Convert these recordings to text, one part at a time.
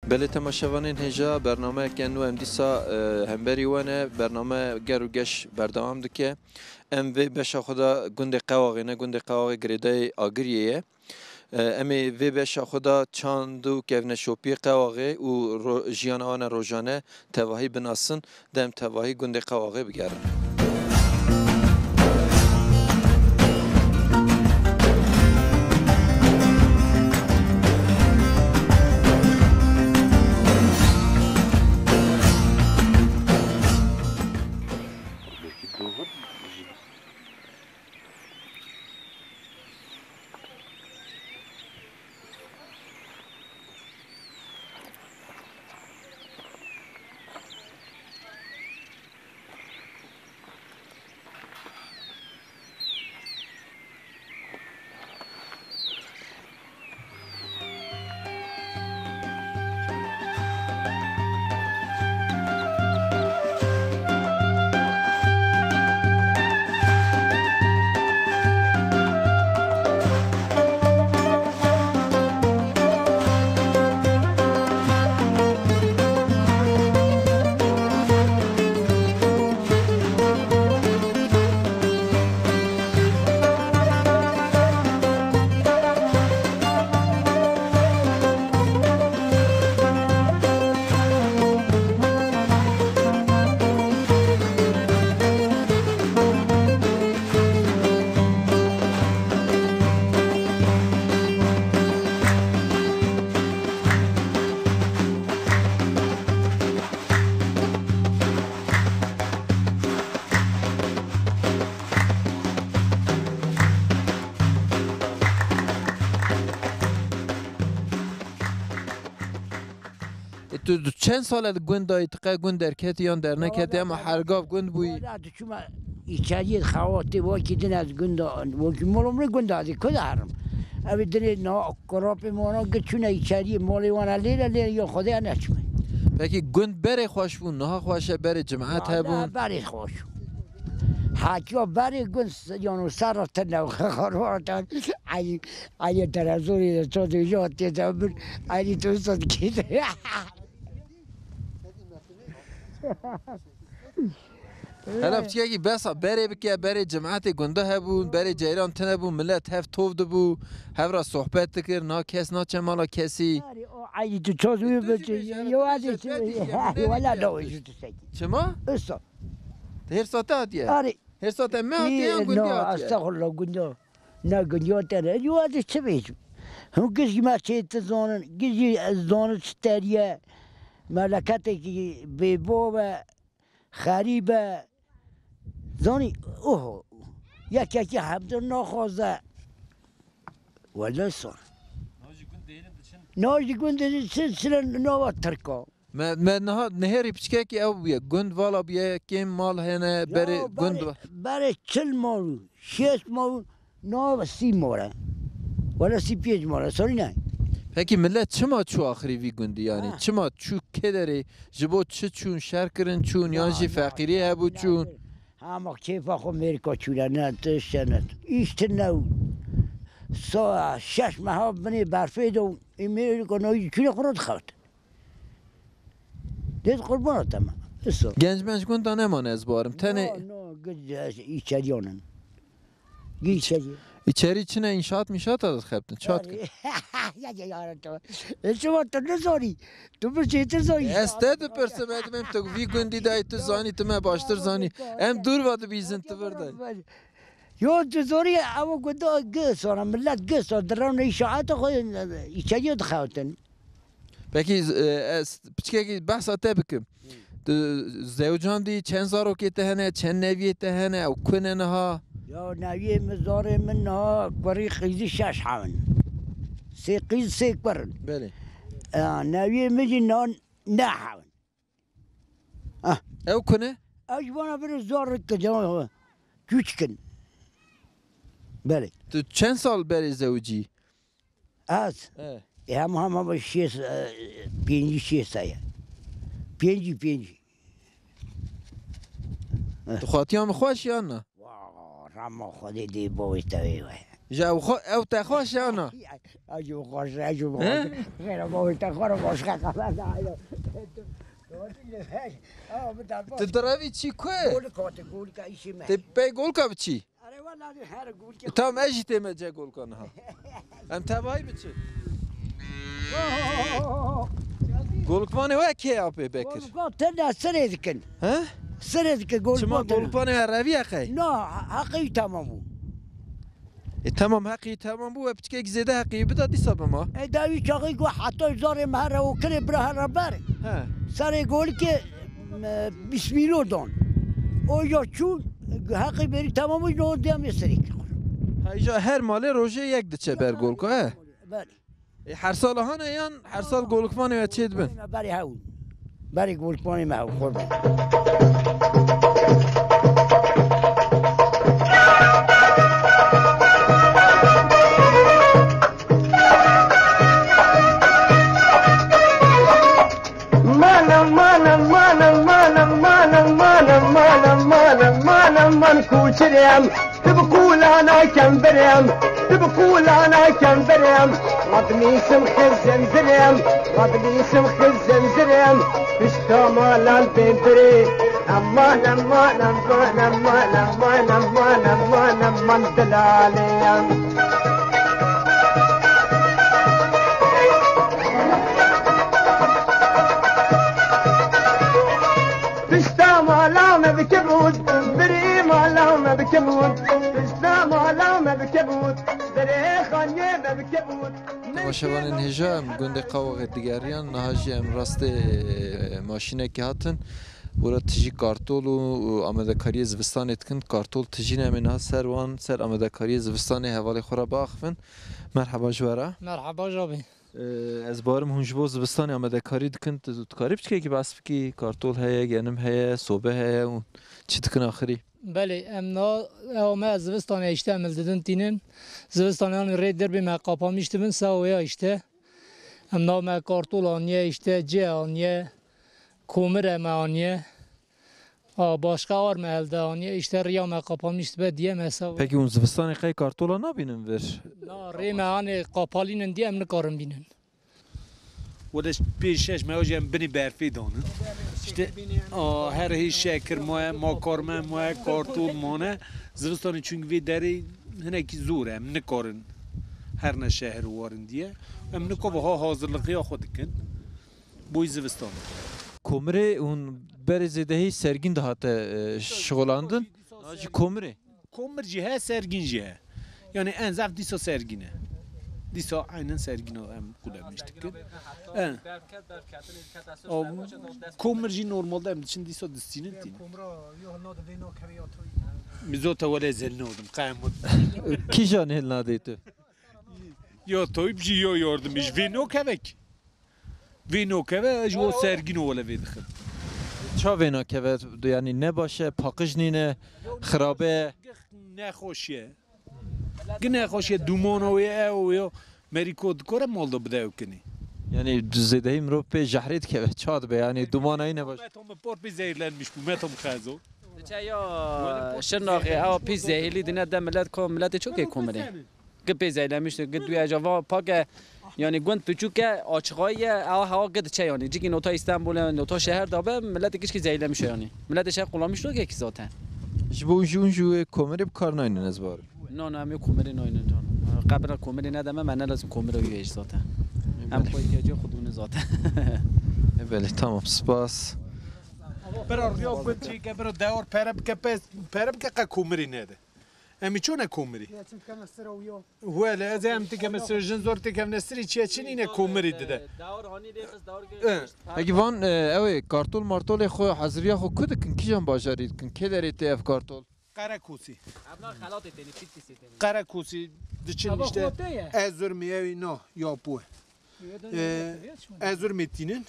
بله تماشاوانین هجا برنامه که نو ام دیسا همبری وانه برنامه گرو گش بردوام دکه ام وی بشا خدا گند قواغی نه گند قواغی گریده آگریه امی وی بشا خدا چاندو کهونه شوپی قواغی و جیان آن روزانه تواهی بناسن دم تواهی گند قواغی بگرن تو چند سال گند دایت که گند درکتی یا در نکتی اما هرگاه گند بوی شما ایچاری خواهی وقتی دن از گند وقتی مولم گند آدی کجا هرم اوی دنی نا کراپی مونا گچونه ایچاری مولی وانا لیره یا خدا نچمه بکی گند بره خوش بون نه خوشه بره جماعت هبون بره خوش حاجی بره گند یانو سر تنه خروارتان ای درازوری تو دیجا تیزابر ای تو صد کیده هلا بتيجي بس بري بكي بري جماعتي گنده هبون بري جيران تنه بون ملت هف توف دبو هفرا صحبت تكر نا کس نا چه مالا کسی ای تو چوزوی بچه یوازی ولا دویشو تسکی چما؟ اصلا هر ساعت هاتیه؟ آره هر ساعت ما هاتیه هم گندی نه هاتیه؟ استغفرالله گنده نه گندی هاتیه یوازی چه بیشو هم گشی ما چه تزانن گشی زانن چتریه ملکتی که بیبوه خریبه زانی اوه یکی همدر نخوازه ولی سر ناجی گند سلسله نوات ترکا ما نهاری بچکه که او بیه گند والا بیه که مال هنه بره گند بره 40 مال 6 مال نو 30 مال ولا 35 مال سوری نه پکی ملت چما چو آخری وی گندی یعنی چما چو که داره جبو چه چون شهر کرن چون یا جی فقیری هبو چون همه کیف آخو امریکا چونه نه تشنت ایشت نو سا 6 ماه بنی برفه دو امریکا نوی چونه خورد خورد دید قربانت هم گنج منج گنده نمانه از بارم تنه نه گنج ایچریانن ایچری ایچری چنه انشاءات میشات داد خبتن چات کن یا یارا تو شما تو نزاری تو بچه تزاری استاد پرسم ادمم تو وی گندی دای تو زانی تو ما باشتر زانی ام دور واد بیزن تو ورده یو تزاری اما گنده گس آن ملت گس آن درون ایشاعت خو ایچری دخواتن پکی پچکی بحث آته بکم زوجان دی چند زارو که تهنه چند نویه تهنه او کنه نها یا نویه مزاره من ها بری قیزی 6 حاون سی قیز سی برن بله نویه مجی نه حاون او کنه اجوانا بر زار کجا کوچ کن بله تو چند سال بری زوجی از هم با 6 5 6 سایه 5 تو خاطی هم خوش یا نه رما خودی دی بویستوی جا او تخواش انا اجو خوش اجو خوش غير ابو تخور خوش خبر تدرابی چی که؟ گول که ایشی مه تپی گول که بچی؟ اره والا هر گول که تا مجی تیمه جا گول کنه ها ام تبایی بچی؟ گول کنه و کی آبی بکر؟ گول تنه سره دکن ها؟ سره دکن گول شما گول کنه روی اخی؟ نه حقی تمامو تمام حقی تمام بو بچه که زیده حقی بده دیسا به ما داوی چاقی گو حتی زار مهره و کلی بره هر بره ها سر گل که 20 میلیون دون او یا چون حقی بری تمامش رو دیم سری هایجا هر ماله روژه یک دچه بر گول که بله هر سال ها نه یان هر سال گول کنه و چید بن بری هاون بری گل کنی ما خورد من كوشريم تبقول انا كم بريم تبقول انا كم بريم ربني سم خزن زريم ربني سم خزن زريم اشتمال البنتري اما لما لما لما لما لما لما لما دلاليم ما بكبود بري ما بكبود اسلام ما بكبود بري خانيه ما بكبود تماشاوان هجا ام گنده قواغ دیگریان نهاجی ام راست ماشینه که هاتن ورا تجی کارتول و آمده کاری زوستان اتکن کارتول تجی نمینه سر وان سر آمده کاری زوستان حوالی خورا باخفن مرحبا جوارا مرحبا جابی از بارم هنجبو زوستان آمده کاری دکن کاری بچه که بس بکی کارتول هیا گنم هیا صوبه هیا و چی دکن آخری بله امنا ما زوستان اشته عمل دادن تینن زوستانیان رید دربی ما قاپا میشته بن سویا اشته امنا ما کارتول آنیه اشته جه آنیه کومر ما آنیه باشقه آر محل ده آنیه اشته ریا ما قاپا میشته به دیه مسا پکی اون زوستان قای کارتولا نبینن ور نه ری ما آن قاپالینن دیه امن کارم بینن ودش پیشش ما وجهم بنی برفی دانه هر هیچ شکر ما کارم ما کارتول مانه زوستانی چون وی داری هنه کی زوره ام نکارن هر نه شهر وارن دیه ام نکو ها حاضرلقی خود کن بوی زوستان کومره اون بر زدهی سرگین دهاته شغلاندن ناجی کومره کومر جهه سرگین جهه یعنی انزف دیسا سرگینه دیسا aynen sergine hem kullanmıştık. Komerci normalde hem için diso distinin tine. Mizo tavale zelne oldum kayamut. کی جان هل نادیتو Ya toyup jiyo yardım iş vino kevek. Vino keve jo sergine ola vedixin. چا وینا که یعنی نباشه پاکش نینه خرابه Ne خوشیه. Gine خوشیه دومانویه اویو مریکود کره مالدو بده کنی. یعنی زدهی مرو به جهرید که چاد به یعنی دومانایی نباشه متهم پort bir zehirlenmiş bu metom khazo. یا شناخی او پیش زهیلی دینه ده ملت که ملت چو که کومری که پیش زهیلی میشه که دوی اجاوا پاک یعنی گوند تو چو که آچقای او هوا قد چه یعنی جیگی نوتا استانبول نوتا شهر دابه ملت کش که زهیلی میشه یعنی ملت شهر قلامیش رو که کی ذاته جبو جون کومری بکار ناینن از بار نه می کومری نه جان قبل کومری ندم من لازم کومری رو یه ذاته هم خودی که جو خودونه ذاته بله تمام سپاس برا ریا گوند که برا دور پرب که کومری نده. امی چونه کومری؟ ولی از هم تکم سرجن زور تکم نسری چیه چنینه کومری داده. اگه وان اوه کارتول مارتول خو حضریه خو کد کن کی جان باجارید کن کی داری تف کارتول قراکوسی. قراکوسی دچین işte ezur میوی نه یا پوه. ezur metinin.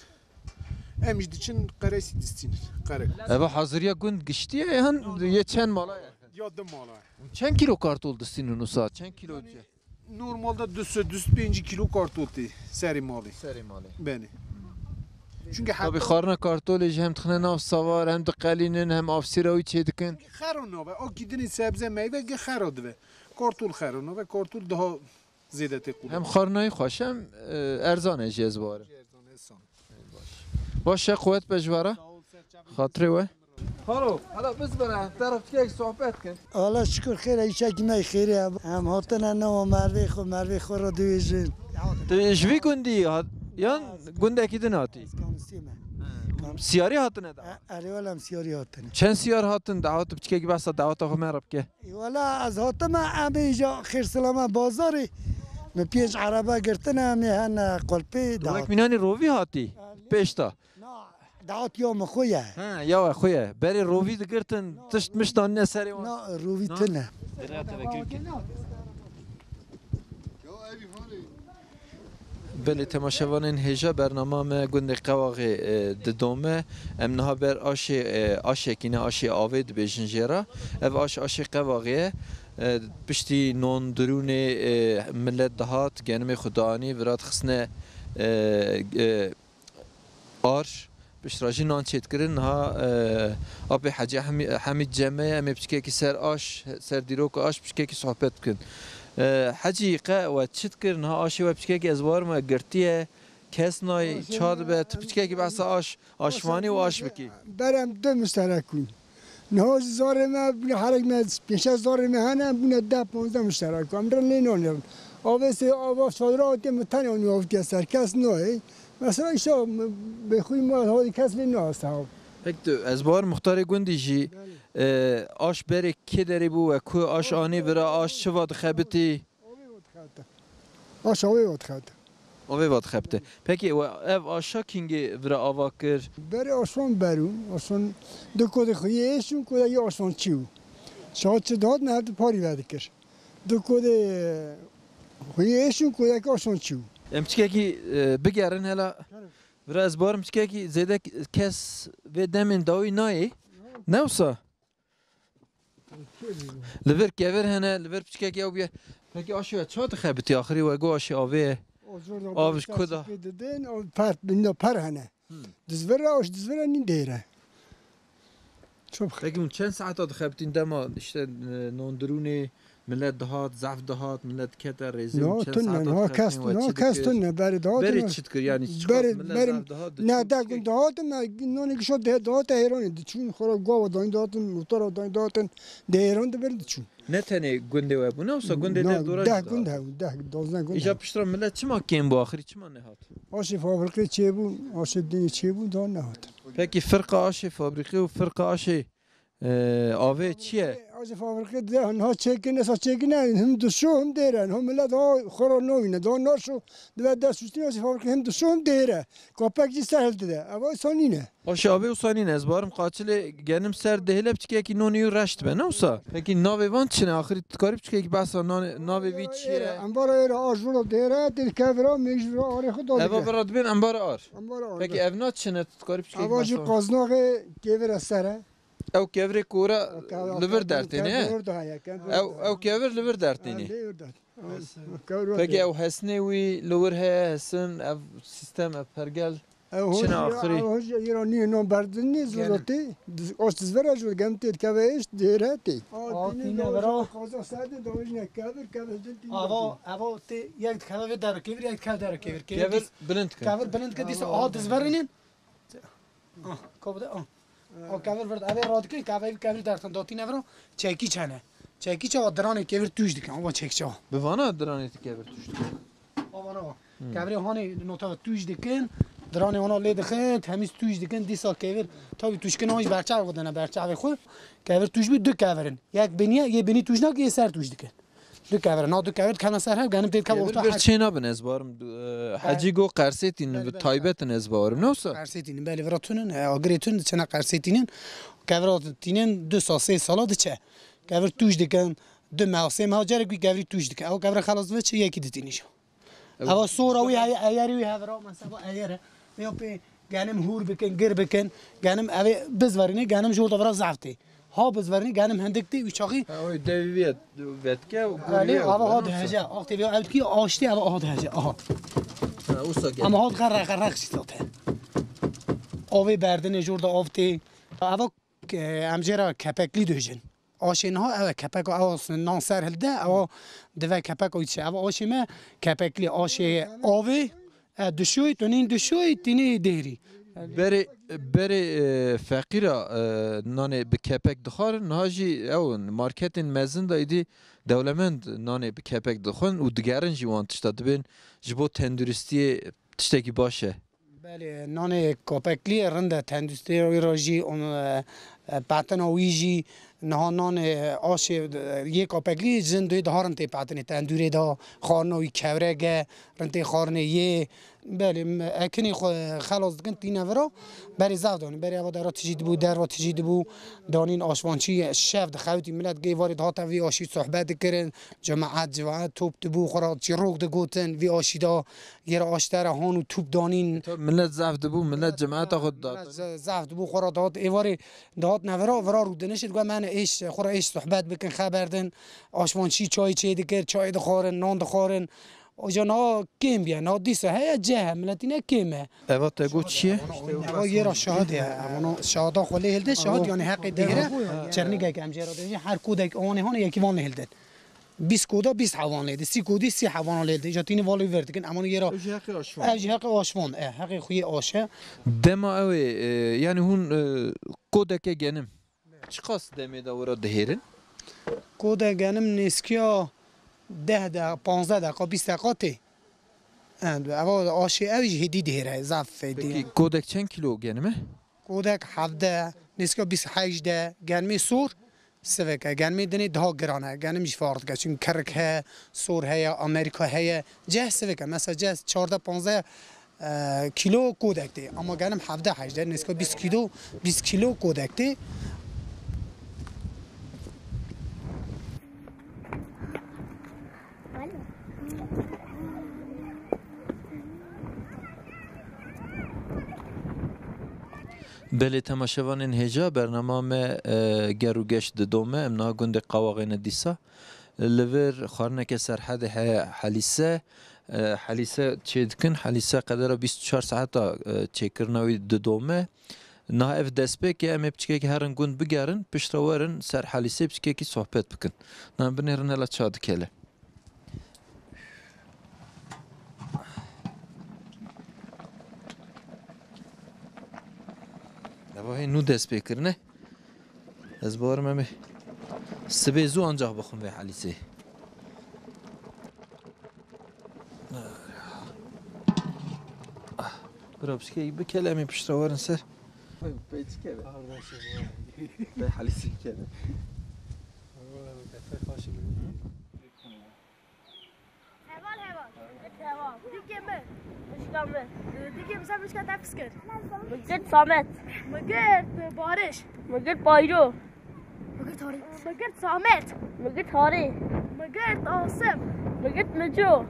امیش دچین قراسی دستین. قراکوسی. اوه حضریه گوند گشتیه هن یه چند مالا Yadım mala. چند کیلو کارتول دستین اونو ساعت چند کیلو چه Normalde 205 kilo kartoti seri mali. سری ماله Beni. Çünkü طبی خارنا کارتولش هم تخنه ناف سوار هم دقلینن هم آفسیراوی چه دکن خرون نبا. O gidin sebze meyve ge خراد ve. کارتول خیره نو کارتول ده زیادتی قول هم خارنای خوش هم ارزانه جزباره باشه قوت بجواره خاطری و حالا بس برم طرف یک صحبت کن الله شکر خیر ایشا کی می خیره هم هاتن نه مروی خو را دویجن تو جوی گندی یان گنده کی دناتی سیاری هاتنه دا اره ولم سیاری هاتن چند سیار هاتن دعوت بچکی بس دعوت آخه مرب که والا از هاتم ام ایجا خیر سلام بازاری من پیش عربه گرتن هم هن قلپی دعوت مینانی روی هاتی پیشتا دعوت یوم خویه ها یا خویه بری روی دگرتن تشت مشتان نسری نه روی تنه بله تماشاوان هجا برنامه ما گنده قواقی ددومه ام نها بر آشه کینه آشه آوید بیشنجرا او آشه قواقیه پشتی نون درون ملت دهات گنم خدانی ورات خسنه آرش بشراجی نان چیت کردن ها آب حاجی حمید جمعه ام بچکی کی سر دیروک آش بچکی کی صحبت کن حقیقه و چیت کردن ها آشی و بچکی کی ازوار ما گرتیه کس نای چاد به بچکی کی بس آشوانی و آش بکی برم دو مشترکون نه زار ما بنا حرک ما پیش زار ما هنم بنا ده 15 مشترک هم در نینون آویس آواز شادرات متنی اونی آفتی سرکس نه مثلا ایشا به خوی ما هایی کس لی ناست ها تو از بار مختار گندی جی آش بری کی داری بو و کو آش آنی برا آش چه واد خبتی آش آوی واد خد آوی واد خبته پکی و اف آشا کینگی برا آوا کر بری آشان برو آشان دو کد خویی ایشون کد یه آشان چیو شاید چه داد نه هر پاری وده کر دو کد خویی ایشون کد یک آشان چیو امچکی کی بگیرن هلا برا از بار امچکی کی زیده کس و دمین داوی نایی نوسا لبر کیور هنه لبر پچکی کی او بیا پکی آشی و چه خبتی آخری و گو آشی آوی آوش کدا دن او پر بنا پر هنه دزور آش دزور نین دیره پکی اون چند ساعت داد خبتین دما اشته نوندرونی ملت دهات ضعف دهات ملت کتر ریزی نه تو نه کس تو نه بری دهات بری چیت کر یعنی بری نه ده گون دهات نه نونی که شد دهات ایرانی چون خورا گاو داین دهاتن موتور داین دهاتن ده ایران ده برد چون نه تنی گنده و بونه اوسا گنده ده دورا ده گنده ده 12 گنده ایجا پشتر ملت چما کیم با آخری چما نهات آشی فابریقه چه بود آشی دنیا چه بود دان نهات پکی فرق آشی فابریقه و فرق آشی آوه چیه؟ آج فابریقه ده آنها چکنه سا چکنه هم دوشو هم دیرن هم ملت ها خورا نوینه دان ناشو دو دستوشتی آج فابریقه هم دوشو هم دیره کاپک جی سهل ده اما سانینه آش آوه و سانینه از بارم قاتل گنم سر دهله بچه که نونیو رشت به نوسا پکی ناوه وان چنه آخری تکاری بچه که بسا ناوه وی چیه؟ انبار ایره آجورا دیره دل کفرا میجورا آره خود داده اوه براد بین انبار آر پکی اونا چنه تکاری بچه که بسا اواجی قازناغ کفر سره او کفر کورا لور درتینه او کفر لور درتینه پکی او حسنه وی لور ها حسن او سیستم پرگل چنه آخری ایرانی نام بردنی زورتی آش دزوره جو گمتید کفش دیره تی آتینه برا قازا ساده دوش نه کفر دلتی اوا تی یک کفر در کفر یک کفر در کفر کفر بلند کن کفر بلند کدیس دزورینین کوبده کفر ورد اوه راد که کفر درتن داتی نورا چکی چنه چکی چه درانه کفر توش دکن اما چک چه بوانا درانه تی کفر توش دکن آوانا کفر هانی نوتا توش دکن درانه هانا لید خیلی همیز توش دکن دیسا کفر تا بی توش کنه هایش برچه بودنه برچه خود کفر توش بید دو کفرن یک بینیه یه بینی توش نک یه سر توش دکن دو کفر نه دو کفر کم سر هم گنم تید کم ورتا بر چه نبن از بارم حجی گو قرسیتین و تایبتن از بارم نوسا قرسیتین بله وراتونن آگریتون چنه قرسیتینن کفراتینن 2 سال 3 سال ده کفر توش دکن دو ماه مهاجر کی کفری توش دکن او کفر خلاص و چه یکی دتینیشو اوا سوراوی ایاری وی هفرا مثلا ایاره میام پی گنم هور بکن گر بکن گنم اوی بزورینه گنم جور دورا زعفتی ها بزورینه گنم هندکتی وچاقی اوی دویت وتکه ولی اوا هاد هجا وقتی بیا الکی آشتی اوا هاد هجا آها اما هاد غرق شیطاته اوی بردن جور دا آفتی اوا امجرا کپکلی دوجن آشینها او کپک او نان سر هلده او دوه کپک او چه او آشی ما کپکلی آشی آوی دشوی تونین دشوی تینی دیری بری فقیرا نان به کپک دخار نهاجی او مارکت مزن دایدی دولمند نان به کپک دخون و دگرن جوان تشتا دبین جبو تندرستی تشتکی باشه بله نان کپکلی رنده تندرستی راجی اون پاتن ویجی نه نان آش یک کپکلی زندوی دهارن تی پاتنی تندوری دا خارنوی کورگه رنتی خارنه یه بله اکنی خلاص دکن تینا ورا بری زادانی بری اوا درات تجید بو در و تجید بو دانین آشوانچی شف دخوتی ملت گی وارد هات وی آشی صحبت کردن جماعت توپ تبو خورا چی روگ دگوتن وی آشی دا یر آشتر هانو توپ دانین ملت زفت دبو ملت جماعت خود داد زفت دبو خورا داد ایواری داد نورا ورا رو دنشت گو من ایش خورا ایش صحبت بکن خبردن آشوانچی چای چه دکر چای دخارن نان دخارن جانا کیم بیان نادیسه هیا جه ملتینه کیمه اوا تگو چیه؟ اوا یه را شهاده امانو شهادا خلی هلده شهاد یعنی حق دیگره چرنیگه که امجرا دیگه هر کودک آنه هونه یکی وان هلده 20 کودا 20 حوان لیده 30 کودی 30 حوان لیده جاتینی والی ورد کن امانو یه را حق آشوان حق خوی آشه دما اوی یعنی هون کودک گنم چی قاس دمی داورا دهیرن؟ کودک گنم نیسکیا 10 15 دقیقه 20 دقیقه تی اما آشی اویج هدی دیره ضعف دی کودک چند کیلو گنمه؟ کودک 17 نیسکا 28 گنمی سور سوکه گنمی دنی 10 گرانه گنمیش فرد که چون کرک ها سور ها امریکا ها جه سوکه مثلا جه 14 15 کیلو کودک دی اما گنم 17 18 نیسکا 20 کیلو کودک دی بله تماشاوان هجا برنامه گروگش دومه امنا گند قواغین دیسا لور خارنک سرحد حلیسه چه دکن حلیسه قدر 24 ساعت چکرناوی دومه نه اف دسپه که ام بچکه که هرن گند بگیرن پشتوارن سر حلیسه بچکه کی صحبت بکن نه بنرن لا چاد کله وای نو دست بکرنه از بارم همه سبیزو آنجا بخون به حلیسه برا بشکه بکلمی پشتوارن سر بیچ که به حلیسه که دیگه مثلا مشکل تفس کرد مگرد سامت مگرد بارش مگرد بایرو مگرد تاری مگرد سامت مگرد تاری مگرد آسم مگرد نجو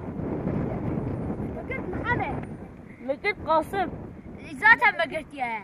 مگرد محمد مگرد قاسم ذاتم مگرد یه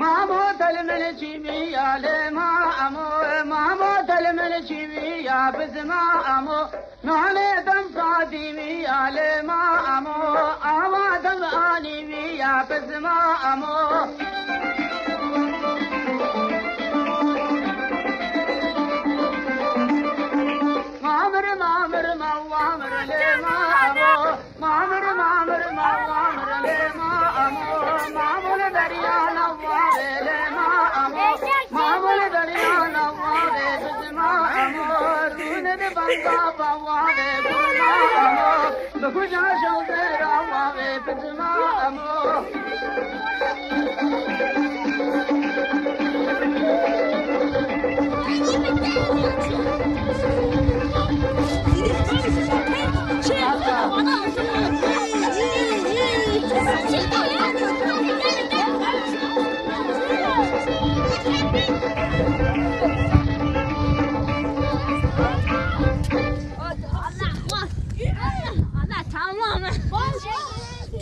Mama, tell me, بزما امو نانه دم قدیمی علما امو آوادم آنیمی یا بزما امو مامر مامر مامر لما امو مامر مامر مامر لما امو مامر دریا نوار لما امو مامر دریا نوار بزما امو رونه بندا بوار بزما امو بخوشا شوزر اوار بزما امو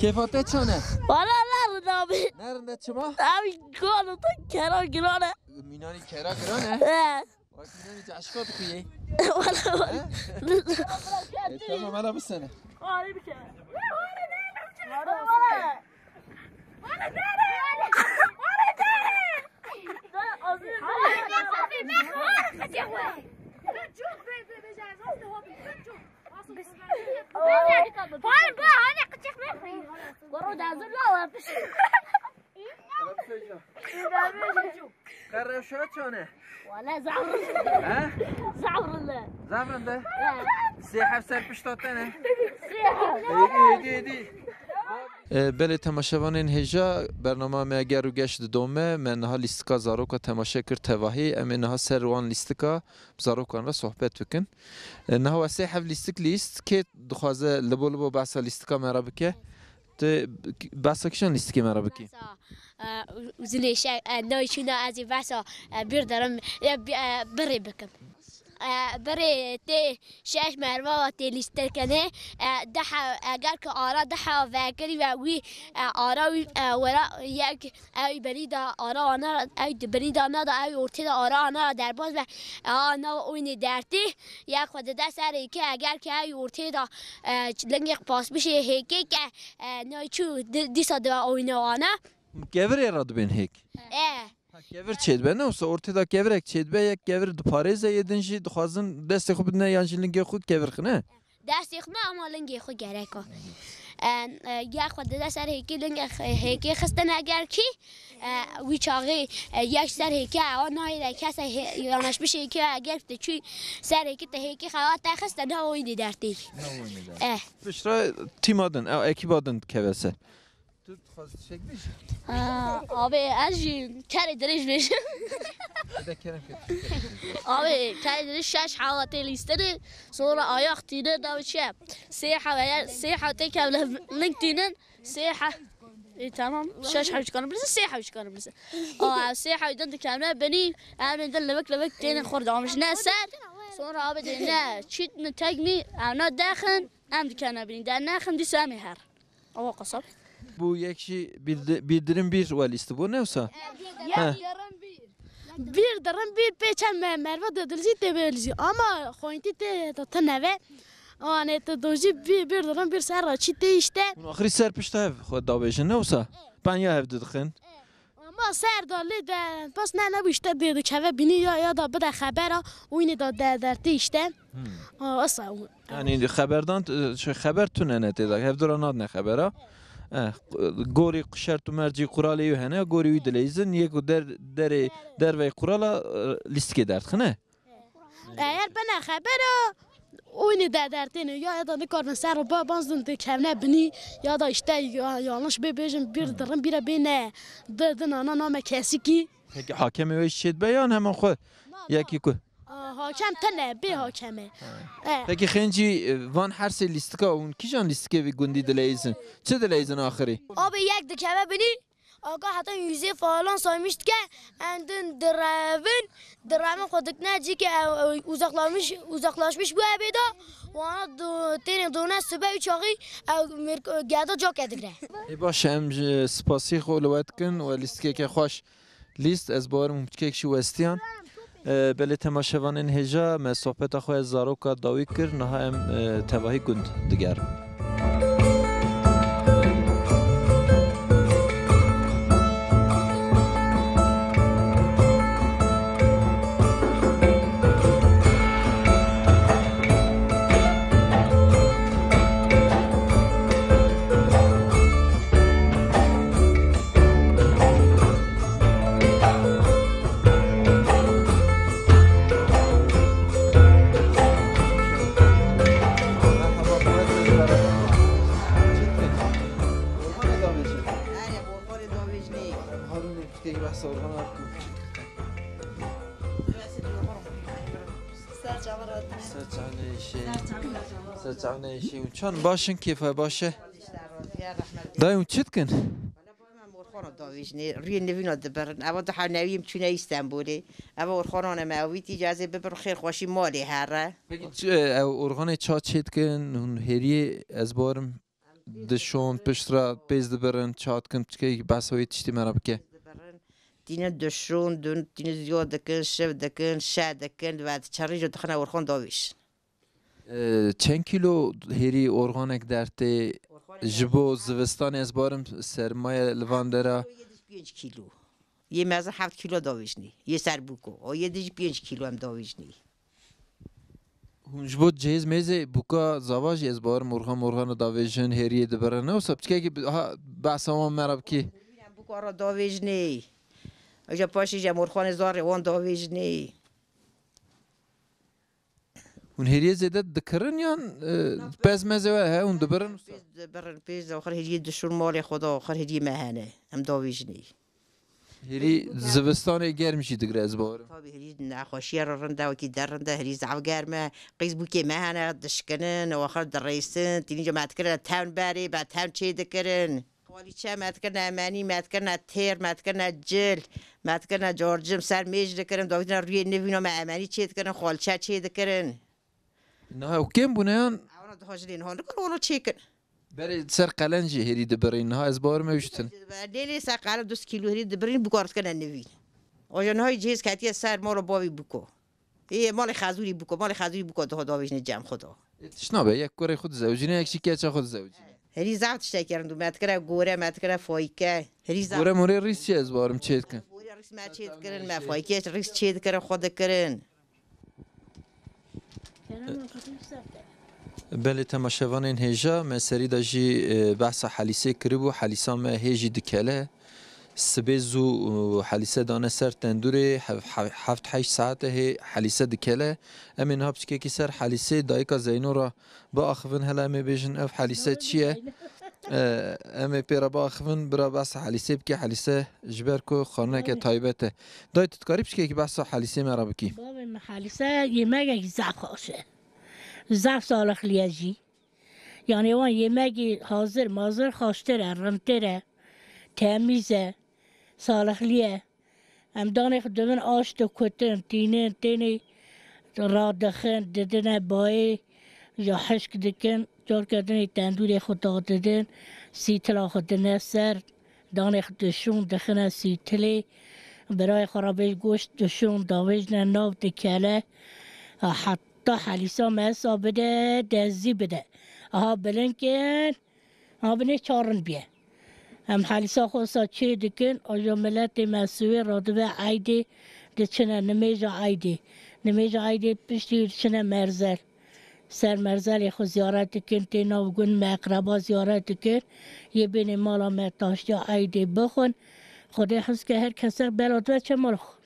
کیفاته چونه؟ والا نردابی نرنده چما؟ همین گانو تا کرا گرانه مینانی کرا گرانه؟ وای مینانی جشکات خویی؟ والا تمام ملا بسنه آره بشه قرر شو چونه؟ ولا زعفران زعفران زعفران سیحب سر پشتاتنه؟ ایدی بله تماشاوان هجا برنامه ما اگر رو گشت دومه من ها لیستکا زاروکا تماشا کرد تواهی امین ها سر وان لیستکا زاروکان و صحبت بکن نه ها سیحب لیستک لیست که دخوازه لبو بحثا لیستکا مرا بکه بحثا کشان لیستکی مرا بکی وزنيشة نوشنا أزي بسا بيردرم بري بكم بري تي شاش مروا تي ليستركنه دحا أجرك آرا دحا فاكري ووي آرا ورا يك أي بريدا آرا أنا أي بريدا أنا دا أي أورتي آرا أنا درباز و أنا وين درتي يك خد ده سر که اگر که أي أورتي دا لنگ باس بشه هيك که نوشو ديسا دا وينه أنا گور یاد بین هیک گور چید بینه اوسا ارتدا گور یک چید به یک گور دو پاریزه یدنشی دخوازن دستی خوب نه یانجی لنگی خود گور خنه دستی خوب نه اما لنگی خود گره که یا خود دست سر هیکی لنگ هیکی خستن اگر کی ویچاقی یک سر هیکی آن نهایی کسی یانش بشه که اگر چی سر هیکی ته هیکی خواه تخست نه وینی درتی بشرا تیم آدن او اکی بادن که وسه آبی ازجی کاری درش بشه آبی کاری درش شش حالتی لیستره sonra ayak tine da şey سیحه تکل لینک تینن سیحه tamam شش حاج كانوا بس سيحه وش كانوا بس سيحه يدند كامله بني انا ندل لبك تين خرد مش ناسر sonra abi ne çit ne tagmi ana daxın am dikana bini da naxım di sami her o qasab bu yekşi bildirim bir var liste bu ne olsa? Bir darın bir peçen merve dedilzi tebelzi ama xointi te tanave yani te doji bir darın bir ser çite işte. Ahri ser pişte ev xod davejin ne olsa? Ben ya ev dedixin. Ama ser dalı da pas ne bu işte dedi keve bini ya da bir de habera oyunu da derdi işte. Asa. Yani haberdan haber tünene dedi. Ev duranad ne habera? گوری قشرت و مرجی قرالی و هنه گوری وی دلیزن یک در وی قرالا لیست که درد خنه eğer bana haber oyunu dertini ya da ne kadar ser bazı de kevne bini ya da işte yanlış bebejim bir darın bir bine dedin ana name kesiki peki hakemi ve şid beyan hemen xo yeki ku hakem tane bir hakemi peki xenci van her şey listka un kijan listke ve gundi delizin çe delizin ahiri abi yek de keve bini Aga hatta yüze falan saymıştı ki endin drevin koduk ne ki uzaklaşmış bu evde ona tene dona sübe uçağı geldi çok edigre. باشه ام سپاسی خو لواتکن و لیست که خوش لیست از بار ممکن شو استیان بله تماشاوان هجا ما صحبت خو زاروکا داوی کر نه ام تواهی گند دیگر چون باشن کیفه باشه دایم چیت کن روی نوینا دبرن اما ده نویم چونه استانبولی اما ورخانان ماویتی اجازه ببر خیر خوشی مالی هره ارخان چا چیت کن اون هری از بارم دشون پشترا پیز دبرن چات کن که بس هایی تشتی مرا بکه دینه دشون دینه زیاد دکن شب دکن شاد دکن و چرایی جو دخنه ورخان داویش چند کیلو هری ارگانک درته جبو زوستان از بارم سرمایه لواندرا 5 کیلو یه مزه 7 کیلو داویشنی یه سر بوکو و یه دیج 5 کیلو هم داویشنی جبو جهز میزه بوکا زواج از بارم ارگان داویشن هری دبرن نه سب چه که بحث ما مرب کی بوکا را داویشنی اجا پاشی جا مرخان زار وان داویشنی اون هریه زیاده دکرن یا پس مزه ها اون دبرن پیز آخر هریه دشور مال خدا آخر هریه مهانه هم داویجنی هری زوستان گرم شی دگره از بارم طبعا هریه نخوشی را رنده و کی درنده هریه زعو گرمه قیز بوکی مهانه دشکنن و آخر در رئیسن تینی جا متکرن تاون بری بعد تاون چه دکرن خالی چه متکرن امانی متکرن تیر متکرن جل متکرن جارجم سر میج دکرن داویدن روی نوینا ما امانی چه دکرن خالچه چه دکرن نه و کم بونهان اونا دهاجرین هون نکن اونا چیکن برای سر قلنجی هری دبرین ها از بار میشتن لیلی سر قلم 2 کیلو هری دبرین بکارت کنن نوین آجان های جهز کتی سر مال باوی بکو ای مال خازوری بکو ده داویجن جمع خدا شنابه یک کره خود زوجینه یک شیکه چه خود زوجینه هری زعوت شکرن دو متکره گوره متکره فایکه هری زعوت گوره موره ریس چی از بارم چید کن گوره ریس ما چید کرن ما فایکه ریس چید کرن خود کرن بله تماشاوان این هجا ما سری داجی بحث حلیسه کربو حلیسه ما هجی دکله سبزو حلیسه دانه سر تندوره 7-8 ساعت هی حلیسه دکله امین ها بچه که سر حلیسه دایکا زینو را با آخفن هلا امی بیجن اف حلیسه چیه امی پیرا با آخفن برا بحث حلیسه بکی حلیسه جبر کو خانه که تایبته دای تتکاری بچه که بحث حلیسه مرا بکی بابا حلیسه یمگه زعف خوشه زعف سالخ لیجی یعنی وان یمگی حاضر مازر خوشتره رمتره تمیزه سالخ لیه ام دانه خدمن آش تو کتن تینه را دخن ددن بای یا حشک دکن جور کردن تندوری خود دادن سیتلا خود سر دانه دشون دخنه سیتلی برای خرابش گوشت دشون داویج ناو دکله حتی حلیسا مسا بده دزی بده آها بلنکن آها بینه چارن بیه هم حلیسا خوصا چه دکن آجا ملت مسوی رادوه عیده دچنه نمیجا عیده پشتی چنه مرزل سر مرزل خو زیارت کن تینا و گون مقربا زیارت کن یه بین مالا متاشتی عیده بخون خدا حس که هر کسی بلاد و چه مال خود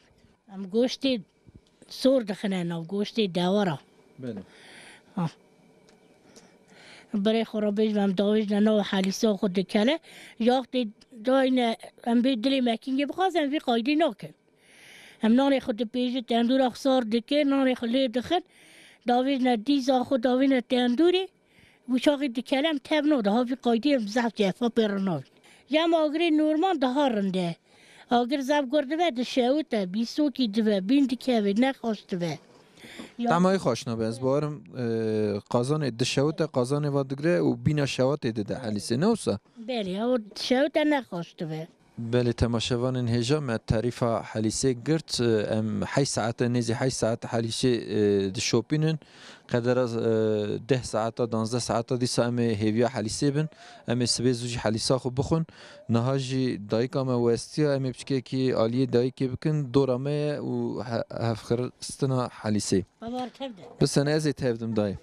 هم گوشتی سور دخنه نو گوشتی دوارا بله برای خرابش و هم داویج نو حلیسا خود کله یاختی داین هم بی دلی مکینگی بخواست هم بی قایدی نکن هم نان خود پیش تندور اخصار دکه نان خلی دخن داویج ندیزا خود داویج تندوری وشاقی دکله هم تب نو ده ها بی قایدی هم زفت جفا پیرناوی یم آگری نورمان ده ها رنده آگر زب گرده و ده شوته بی سوکی دوه بین دکه و نخواشته و تمای خوشنا به از بارم قازان دشوته قازان وادگره و بینا شوات ده حلیسه نوسا بله او شوته نخواشته و بله تماشاوان هجا ما تعريف حليسي قرت ام حي ساعات نزي حي ساعات حليسي دشوبينن قدر 10 ساعات 12 ساعات دي سام هيفيا حليسي بن ام سبيزوجي حليسا خو بخون نهاجي دايكا ما وستيا ام بشكي كي الي دايكي بكن دورامه و هفخر استنا حليسي بس انا ازي تهبدم داي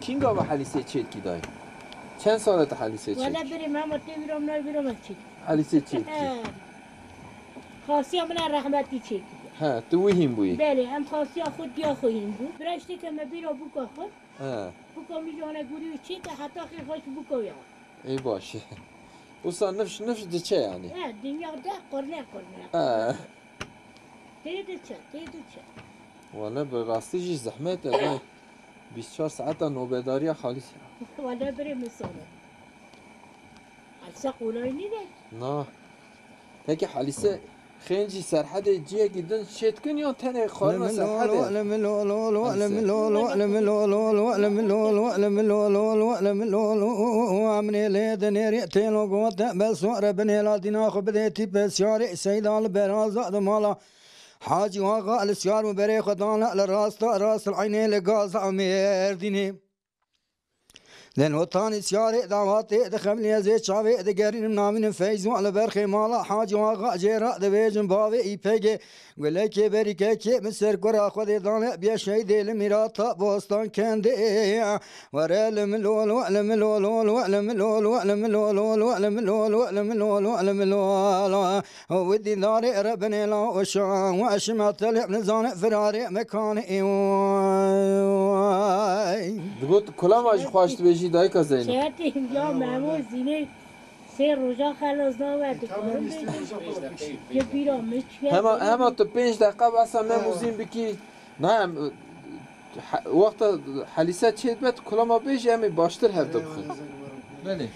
کینگا و حلیسه چیت کی دای چند سالت حلیسه چیت ولا بري ماما تبرم لا برم تشيك حلیسه چیت خاصية من رحمتي تشيك ها تو وين بوی بله هم خاصية خود يا خوين بو براشتي كما بيرو بوكا خود ها بوكا میجانه گوری چیت حتی خیر خوش بوكا یا ای باشه وصل نفش دچه یعنی دنیا ده قرنه تيدچه ولا براستی جی زحمت دای 24 ساعت نوبداری خالص ولا بري مسونه حلسه قولای نیده نه پکی حلیسه خنجی سرحد جیه گیدن شد کن یا تنه خارم سرحد عمري ليدني ريتين وقوت بس ربني لا ديناخ بديتي بس يا سيد البراز مالا حاجي واقع السيار مبري خدانا لراس راس العينين لقاز عمير ديني لأن وطاني سياري دعواتي دخل لي زيت شافي دقرين منامين فيزو على برخي مالا حاجي واقع جيرا دبيجن بابي ايبيجي ولا كي بريكا كي مسر كرا خذي دانا بيا شيدي الميراتا بوستان كاندي ورا الملول وعلم اللول وعلم اللول وعلم اللول وعلم اللول وعلم اللول وعلم اللول ودي داري ربني لا وشان واشمات من زان فراري مكاني دقوت كلام اج خواشت بيجي دايكا زين شهادتي يا مامو زيني سير روزا خلاص نوات يبيرا مش هما تو 5 دقيقه بس ماموزين بكي نعم وقت حلیسه چیت بد کلام بیش همی باشتر هفته بخون بله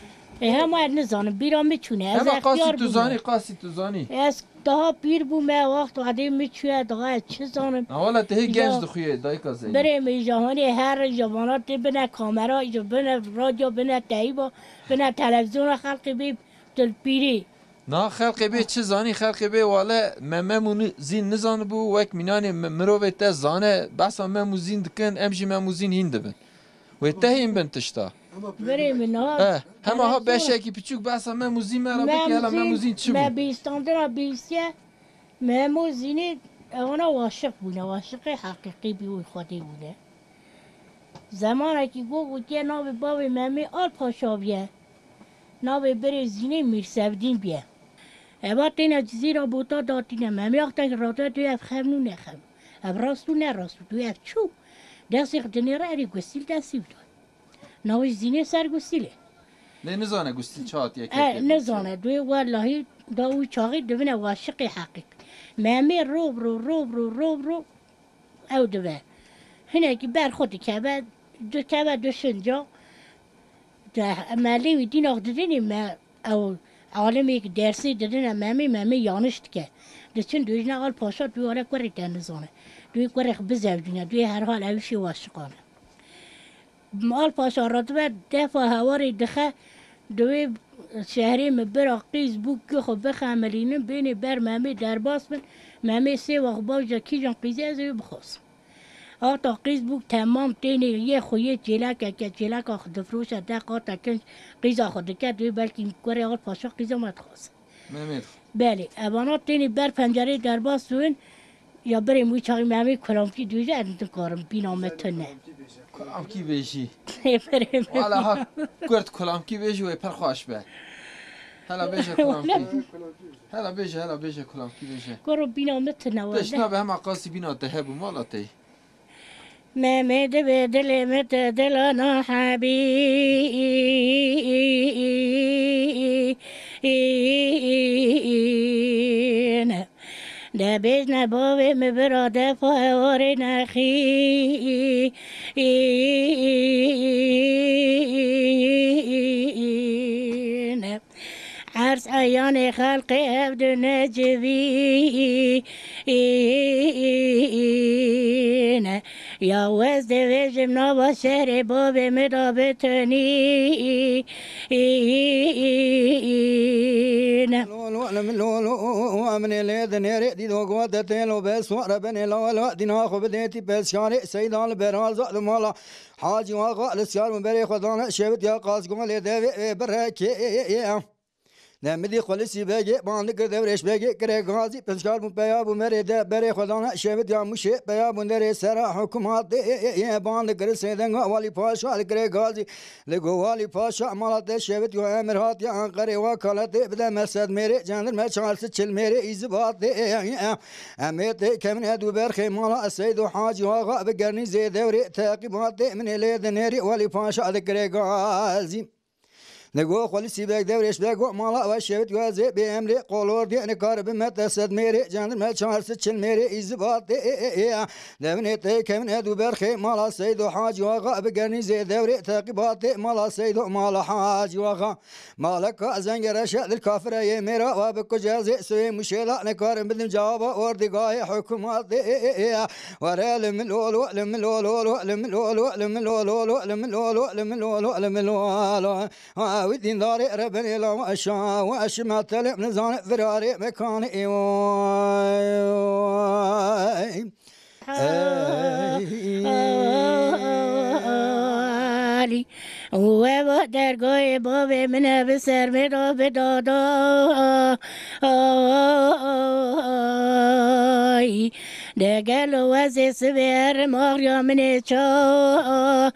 هما نزانم بیرا میتونه از اختیار بومه قاسی تو زانی از daha bir bu me vakt hadi میچوه daha چه زانم اولا ته گنج دخویه دایکا زین بریم جهانی هر جوانات بنا کامرا جو بنا رادیو بنا تایبا بنا تلویزیون خلقی بی دل پیری نه خلقی بی چه زانی خلقی بی والا مممون زین نزان بو وک مینانی مروه تا زانه بس مممون زین دکن امشی مممون زین هین دبن و ته این بنتشتا بریم نه همه ها بشه کی پیچوک بس مممون زین مرا بکی هلا مممون زین چی بود بیستاندرا بیسیه مممون زینی اونا عاشق بونه عاشق حقیقی بیوی خودی بونه زمانی که گفت که ناو بابی ممی آل پاشا بیه ناو بری زینه میرسودین بیه ابا تینا چیزی را بوتا داتینه ممی آختا که راتا توی اف خمنو نخم اب راستو نراستو توی اف چو دستی خدنی را اری گستیل دستی بدون ناوی زینه سر گستیله نه نزانه گستیل چهات یکی نزانه دوی والله داوی چاقی دوینه واشق حقیق ممی روب رو او دوه هنه که بر خودی که دو شنجا مالی دین آخ دیدیم ما او عالمی که درسی دیدیم ممی یانشت که دچن دوی نقال پاشا دوی آره کوری تنزانه دوی کوری بزودینه دوی هر حال اوشی واشقانه مال پاشا را دوی دفع هواری دخه دوی شهری مبرا قیز بو که خب بخملینه بین بر ممی درباس بن ممی سه وقت باجا کی جان قیزه از بخواست آتا قیز بو تمام تینی یه خویه جلک که جلک آخد فروش دق آتا کنج قیز آخد که دوی بلکه کوری آل پاشا قیزا مد خواست بله ابانا تینی بر پنجره درباس دوین یا بریم موی چاقی ممی کلامکی دویجه ادنتو کارم بینامتونه کلامکی بیشی بریم والا ها کرد کلامکی بیشی و پر خوش به هلا بیشه کلامکی هلا بیشه کلامکی بیشه کرو بینامتونه واده دشنا به هم عقاسی بینا تهبو مالا تی ممد بدل مت دلنا حبيبنا دبيجنا بوي مبرادة فورنا خي عرس عيان خلق عبد نجبي یا وزد ویجم نوا شهر باب مدا بتنی من لید نری دی دو گوات تلو بس ور بن لا دینا خو بدیتی بس شار سیدان براز مالا حاجی واقع السيار من بري خدانا شبت يا قاس قوم لي دافي بركي نمدي خلصي باجي باندك دورش باجي كري غازي بسكار من بيا بمري ده بري خدانا شبت يا مشي بيا بندري سرا حكومات يا باندك رسيدن والي باشا كري غازي لغو والي باشا مالات شبت يا امر هات يا انقري وكالت بدا مسد ميري جاندر ما شالس تشل ميري ازبات اميت كمن ادو برخي مالا السيد حاج واغا بقرني زي دوري تعقيبات من ليد نيري والي باشا كري غازي نگو خالصی بیگ دورش بیگو مالا و شوت وازی به امری قلور دی نکار به متصد میری جان ما چهارس چل میری ازبات نمنیت کمن ادو برخی مالا سید حاج واقع بگرنی زی دوری تعقیبات مالا سید مالا حاج واقع مالک زنگر شد الکافر ی میرا و بکجازی سوی مشیلا نکار بدم جواب اردگاه حکومت ورال من لولو لم لولو لم لولو لم لولو لم لولو لم لولو لم لولو ودين داري ربني لو أشاء وأشمع تلم نزان فراري مكان إيواي علی و درگاه باب من به سر میرا به دادا دگل و از سویر ماریا من چا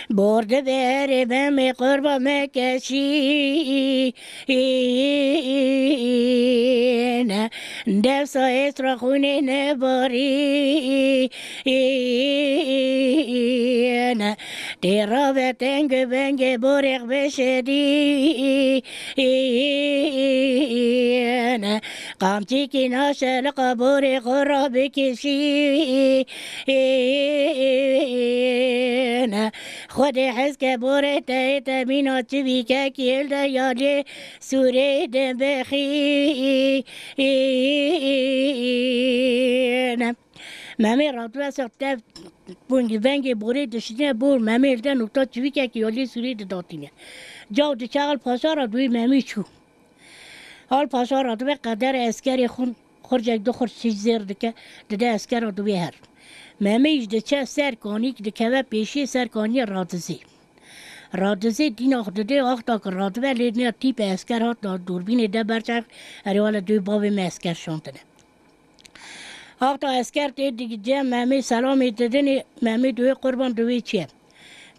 برده بره بم قربا مکشی نه دفسا اسرا خونه نباری نه دیرا و تنگ بنگ برق بشدی نه قامچی که ناشلق برق را بکشی نه خود حس که بوره تایت مینا چوی که کیل ده یالی سوره ده بخی ممی راتو سخته بونگی ونگی بوره دشتینه بور ممی ده نکتا چوی که یالی سوره ده داتینه جاو ده چغل پاسا را دوی ممی چو حال پاسا را دوی قدر اسکری خون خورجک دو خورج چیز زیر دکه ده اسکر را دوی هر ممیش ده چه سرکانی که ده که پیشی سرکانی رادزی دین آخده آختا که رادوه لیدنی تیپ اسکر هات دوربین ده برچک اریوالا دوی باب ما اسکر شانتنه آختا اسکر تید دیگه جه ممی سلامی ددنی ممی دوی قربان دوی چیه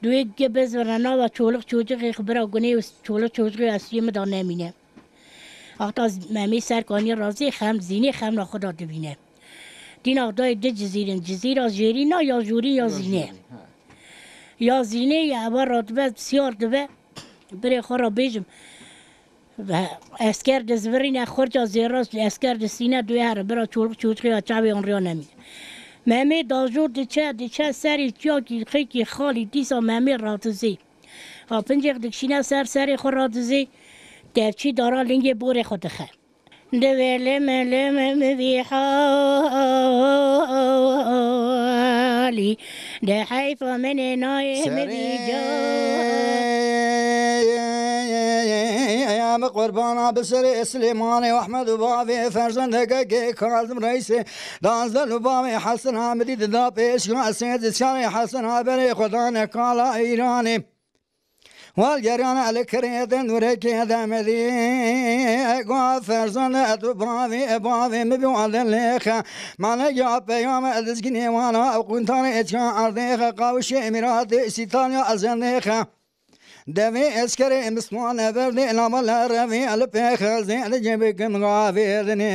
دوی گه بزورنا و چولق چوچقی خبرا گنه و چولق چوچقی اسیم دا نمینه آختا ممی سرکانی رازی خم زینی خم نخدا دوینه دین آقای ده جزیره جیری نه یا جوری یا زینه یا زینه یا اول راتبه بسیار دوه بری خورا بیجم و اسکر دزورین خورجا زیراست اسکر دسینه دوی هر برا چوچقی یا چاوی آن ریا نمید ممی داجور دیچه سری چیاکی خیکی خالی دیسا ممی راتزی و پنجق دکشینه سری خور راتزی درچی دارا لنگ بور خود خه لم في حالي ده حيف من نايم يا قربانا بسر سليماني واحمد بابي فرزندك كاظم رئيسي دانزل بابي حسن حمدي دا بيش سيد شاري حسن بري خدانا كالا ايراني والجريان على كريدن وركيدا مدي اقوا فرزان ادو بابي مبيوان ليخا ما نجاب يوم ادزكني وانا كنتان اتشان ارضيخا قاوشي اميراتي سيطانيا ازنديخا دمي اسكري مسمونا بردي نامل رمي البيخ زين جيبكم غافيرني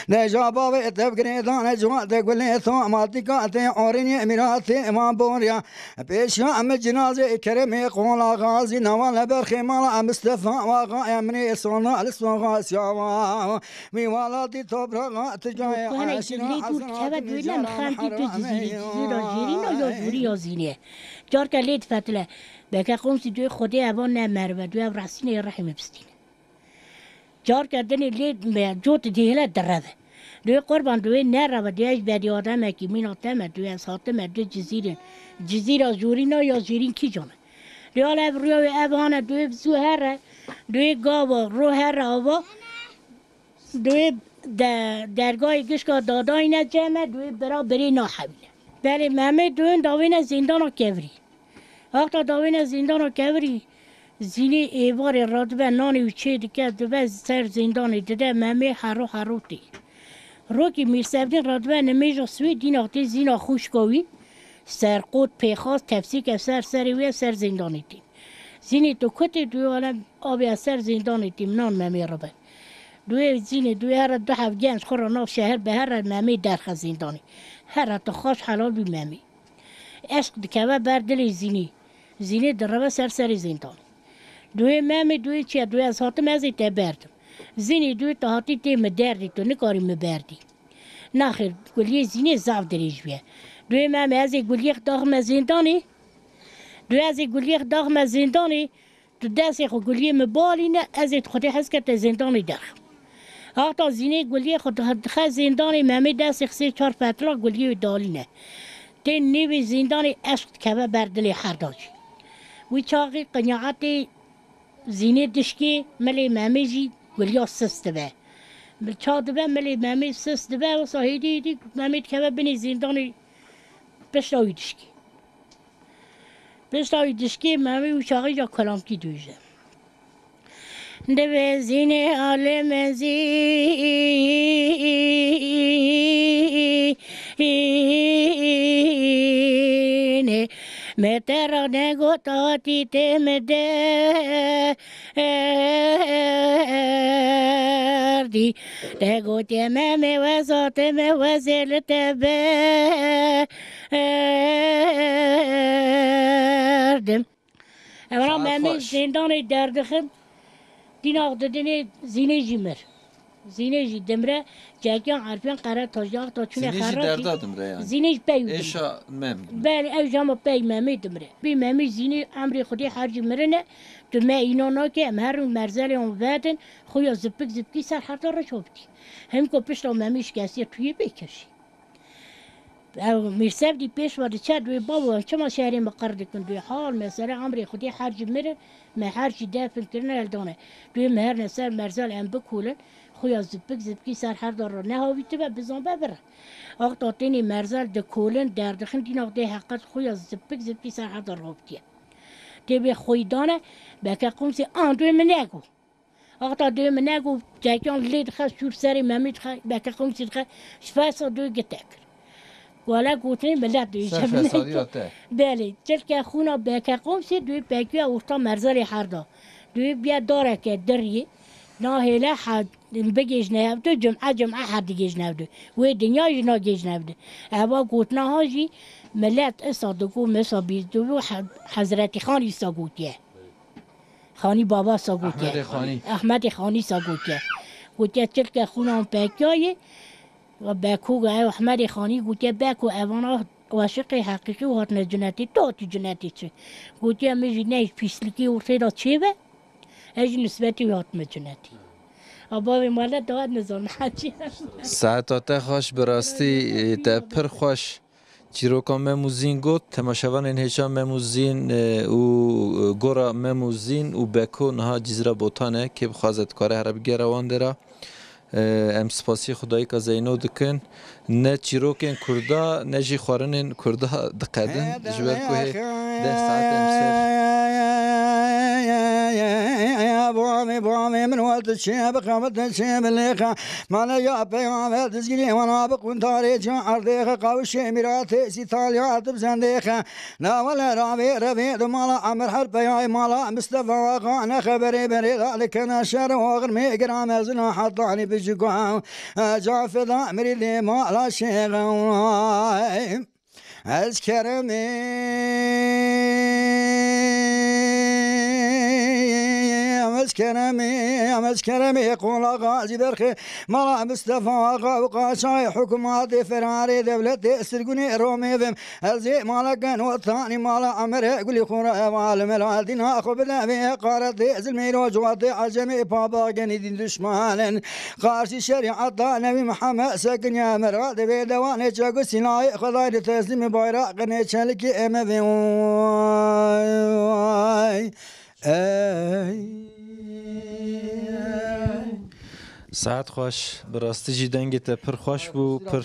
نجابا تبقري دان جواتك ولي ثوماتيكاتي اوريني اميراتي ما بوريا بيش ام جنازي كريمي قولا غازي نوال برخي مالا مصطفى واغا امني صونا الصوغا سياوا ميوالاتي توبرا تجاي عاشنا حسنا دويلم خانتي جزيره جيرينا يا جوري يا زينه جارك ليت فتله بکه قومسی دوی خودی اوان نمر و دوی راسینه رحم بستین جار کردنی لید جوت دیهله درده دوی قربان دوی نره و دویش بدی آدمه که میناتمه دوی از حاتمه دو جزیره جورینا یا جیرین کی جانه دوی حالا روی ابهانه دوی بزو هره دوی گاوا رو هره آوا دوی درگاه گشکا دادای نجمه دوی برا بری ناحویله بله مهمه دوی داوین زندان و کبری وقتا داوین زندان و کبری زینی ایوار رادبه نانی و چه دیگه دوی سر زندان دیده مهمه حرو تی رو که میرسفدین رادبه نمیجا سوی دین آقتی زینا خوشگاوی سرقود پیخواست تفسیر که سری وی سر زندانی تیم زینی تو کتی دوی عالم آبی از سر زندانی تیم نان مهمه رو بند دوی زینی دوی هر دو هفت گنج خور ناف شهر به هر مهمه درخ زندانی هر تو خوش حلال بی مهمه عشق دکوه بر دل زینی در رو سر زندانی دوی مهمه دوی چیه دوی از حاتم ازی تبردم زینی دوی تا حاتی تیم دردی تو نکاری مبردی نخیر گلیه زینی زاف دریج بیه دوی مهمه ازی گلیه داغم زندانی دوی ازی گلیه داغم زندانی تو دستی خود گلیه مبالی نه ازی خودی حس کرد زندانی درخ آقا زینی گلیه خود خود زندانی مهمه دستی خسی 4 پتلا گلیه دالی نه تی نیوی زندانی عشق که بردلی حرداجی وی چاقی قناعتی زینی دشکی ملی مهمه جی گلیه سست به چاد به ملی مهمه سست به و صاحیدی دی مهمه که بینی زندانی پشتاوی دشکی مهمه و چاقی جا کلام کی دویجه دو زینی عالم زینی متر نگو تاتی تم دردی نگو تمام وزاتم وزل تبردم اولا مهمی زندان دردخم دیناغ دادنی زینه جیمر زینه جی دمره جاکیان عرفیان قرار تاجیان تا چونه خراتی زینه جی دمره یعنی زینه جی پیو ایشا مم بله او جامو پی ممی دمره بی ممی زینه امری خودی حرجی مرنه تو ما اینا نا که امهرون مرزل اون وادن خویا زبکی سر هر داره شوبتی هم کو پشت ممیش کسی توی بکشی او میرسب دی پیش وارد چه دوی بابا چما شهری مقرد کن دوی حال مثلا عمری خودی حرج مره ما حرجی دافن کرنه الدانه دوی مهر نسر مرزل ام بکولن خویا زبکی سر هر داره نه هاوی تبا بزن ببره آقا تینی مرزل دکولن دردخن دین آقا دی حقیقت خویا زبکی سر هر داره هاوتیه تبی خوی دانه بکه قومسی دوی منگو آقا دوی منگو جاکیان لید خواست شور سری ممید خواست بکه قومسی خواست شفاس دوی گتک ولا گوتنی ملت دوی سفر بله چل که خونا بکه قومسی دوی بکیه اوستا مرزل هر دا دوی بیا داره که دریه ناهله حد بگیج نهفته جمعه حد گیج نهفته و دنیای جنا گیج نهفته اما گوتنا هاجی ملت اصادقو مسا بیزدو و حضرت خانی ساگوتیه خانی بابا ساگوتیه احمد خانی ساگوتیه گوتیه چل که خونم پکیه و بکو گه احمد خانی گوتیه بکو اوانا واشق حقیقی و هاتن جنتی تو جنتی چه گوتیه میجی نیش پیسلیکی ورسه دا چه به اج نسبتی و هاتن جنتی آبای مالت داد نزان حاجی ساعتات خوش براستی تا پر خوش چیروکا مموزین گوت تماشاوان انهشا مموزین و گورا مموزین و بکو نها جزیره بوتانه که بخوازد کاره هر بگیره وان درا ام سپاسی خدایی که زینو دکن نه چیروکن کردا نه جی خوارنن کردا دقدن جبر کوه ده ساعت امسر بوامي من ولد الشيب قامت الشيب الليخة مانا يا بيوامي تزقلي وانا بقون تاريخ عرديخة قاوشي ميراتي سيطاليات بزنديخة لا ولا رابي دمالا عمر حرب ياي مالا مصطفى واقعنا خبري بري ذلك انا شر وغرمي قرام ازنا حطاني بجقوام جافي ضامري لي مالا شيغاوي أذكرني امج کرمی قولا غازی برخی مالا مصطفى آقا وقاشای حکومات فراری دولت سرگونی رومی بم الزی مالا کن وطانی مالا عمره قلی خورا وعالم العالدین آخو بدنبی قارت زلمی روجوات عجمی پابا گنیدین دشمانن قارشی شریعت نبی محمد سکن یا مراد بیدوانه چاگو سینای خدای تسلیم بایراق نیچلکی امه وای ساعت خوش براستی جی دنگی تا پر خوش بو پر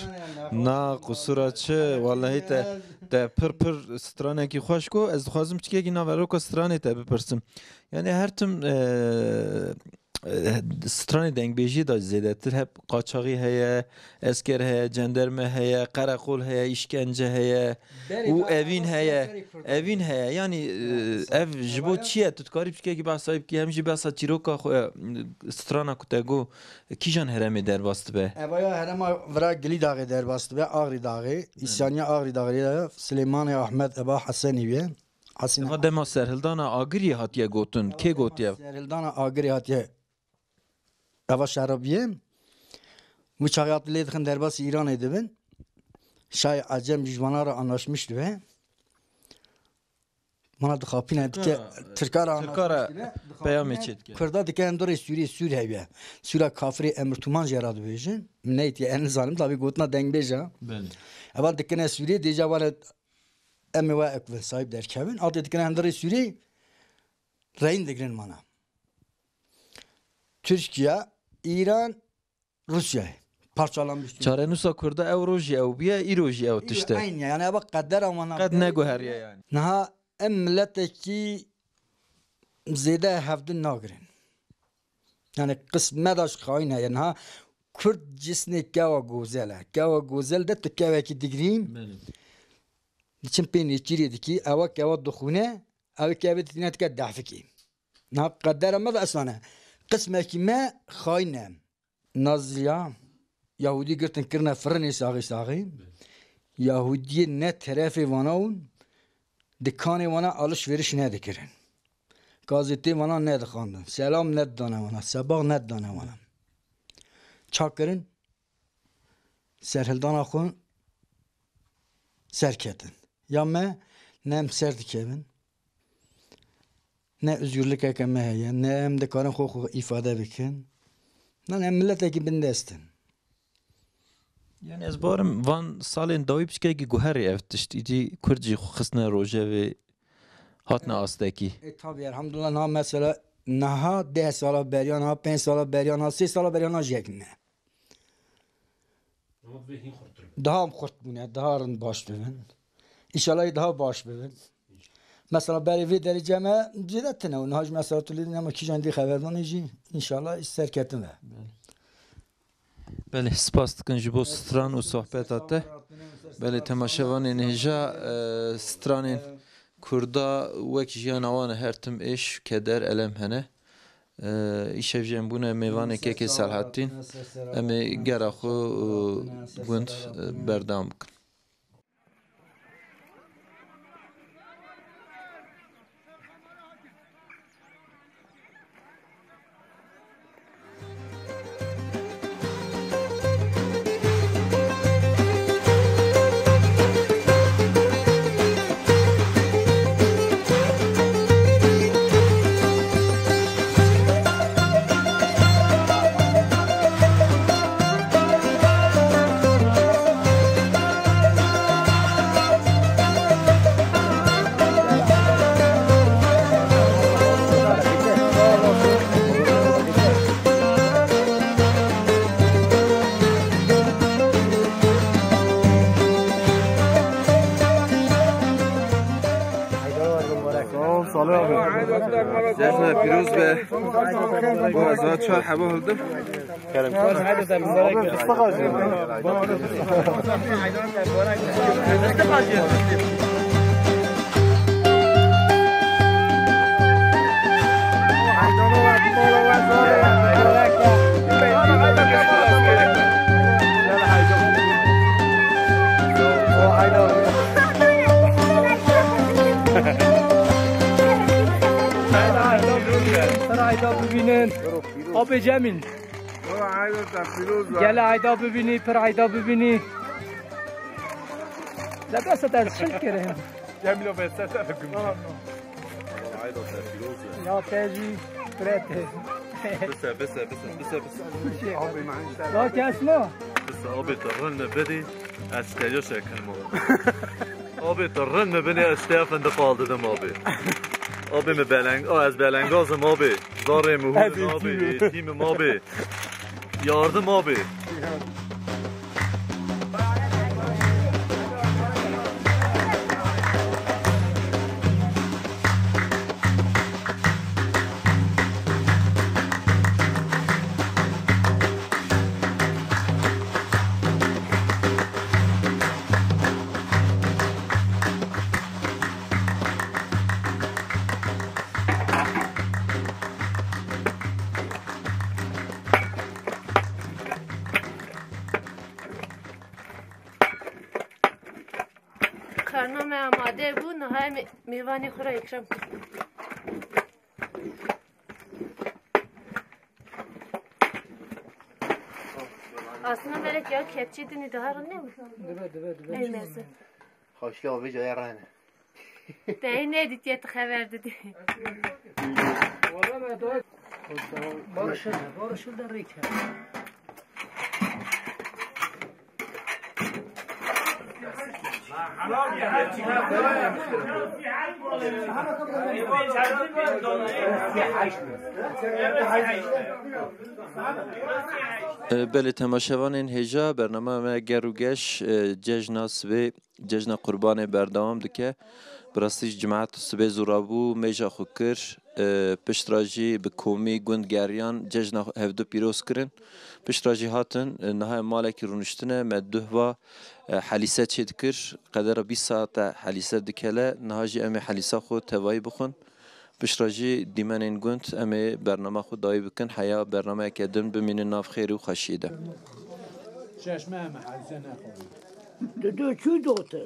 نا قصورا چه والله تا پر سترانه کی خوش کو از خوازم چکه کی ناورو کو سترانه تا بپرسم یعنی هر تم سترانه دنگ بیجی دا زیده تر هب قاچاقی هیا اسکر هیا جندرمه هیا قرقول هیا işkence هیا و اوین هیا یعنی اف جبو چیه تتکاری بچکه کی بحثایب کی همجی بحثا چیروکا خو سترانه کتگو کیجان هرمی در باست به اویا هرم ورا گلی داغی در باست به آغری داغی ایسانیا آغری داغی سلیمان احمد ابا حسنی بیه حسین ها دما سرهلدان آگری هاتیه گوتن کی گوتیه سرهلدان آگری هاتیه اوا شرابیه مچاقیات لیدخن در باس ایران ایدبن شای عجم جوانه را anlaşmıştı ve bana da kapine dike Türkara peyam içet. Kurda dike endore Suriye be. Suriye kafiri emir tuman jeradı bejin. Neyt ya en zalim tabi gotna deng beja. Bəli. Evvel dikene Suriye deja var emi ve ekve sahip der Kevin. Adı dikene endore Suriye reyin dikren mana. Türkiye, İran, Rusya parçalanmış. Çare nusa kurda Evroji ev biye İroji ev tişte. Aynı yani bak kader ama. Kad ne goheriye yani. Naha emleteki zede hafdin nagrin. Yani kısmet aşk aynı yani ha Kürt cisne kava güzel. Kava güzel de kava ki digrim. Niçin peni çiriydi ki ava kava dukhune ava kava tinet ka dafiki. Naha kader ama da asana. قسمه کی ما خاینم نازیا یهودی گرتن کرنا فرنی ساقی یهودی نه طرف واناون دکانی وانا alışveriş نه دکرن گازیتی وانا نه دخاندن سلام نه دانه وانا sabah نه دانه وانا çakırın serhildan akun serketin ya me nem serdikevin ne özgürlük ekeme heye, ne hem de karın koku ifade bikin. Ne millet ekibin destin. Yani ez barım van salin dawib çke ki guheri eftişt. İdi Kürtçi xısna roje ve hatna astaki. Tabii elhamdülillah na mesela naha 10 sala beriyan ha 5 sala beriyan ha 3 sala beriyan ha jekne. Daha kurt bune, daha rın baş bevin. İnşallah daha baş bevin. مثلا برای وی درجه جدت نه و نهاج مثلا تولیدی نما کی جندی خبردان یجی ان شاء الله استرکتنه بله سپاس کن جبو ستران و صحبت اته بله تماشاوان نهجا ستران کردا وک جیان آوان هر تم ايش کدر علم هنه ایش جنبونه میوان که سلحتین امی گراخو گوند بردام کن جشن پیروز به با ازاد چهار حبا هلدم I don't ببینن آب جمیل گل عیدا ببینی پر عیدا ببینی لباس ترسل کرده جمیل بسته بگم یا تاجی برته بس لا كاسمه بس آبی ترن بدی اشتیا شکن ما آبی ترن بدی اشتیا فندق آلدم آبی مبلنگ از بلنگازم آبی زاره مهود آبی تیم ما بی yardım abi برنامه آماده بود نهای میوانی خورا اکرام کن اصلا برای که کپچی دینی ده رو نمی ایمزه خوشی آبی جای رانه ده این ندید یه خبر دادی بارشل در ریکه بله تماشاوان این هجا برنامه ما گروگش جشن سبه جشن قربان بردوام دکه براستیش جماعت سبه زورابو میجا خوکر پشتراجی به کومی گوندگریان جشن هفدو پیروز کرن پشتراجی هاتن نهای مالکی رونشتنه مدوه و حلیسه چید کر قدر 20 ساعت حلیسه دکله نهاجی امی حلیسه خود توایی بخون پشتراجی دیمن این گوند امی برنامه خود دایی بکن حیا برنامه که دن بمین ناف خیری و خشیده چشمه همه حلیسه نخورد دو چی دوته؟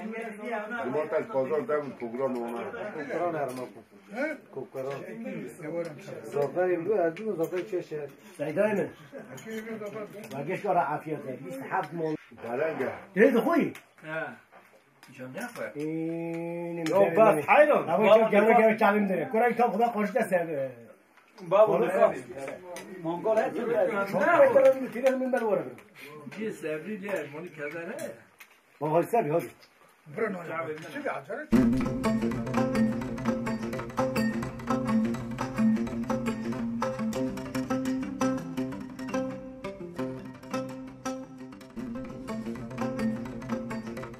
جماعت از بازار دارم پروگرام اومد. کوکران هرما کوکران. زافر امروز از دو زافر چشه؟ سعیدانه. باقیش کار عافیت است. 27 مول. درنگه. درست خویی؟ جان نخواه. این بس حیران. اما جمع تعلیم داره. کاری که خدا خوش دست کرده. بابا مونگول هست. شما احترام می‌کنید من برورم. چی سبری لیه مونی کذا نه. ما هستیم هادی. برو نه. چی بیاد؟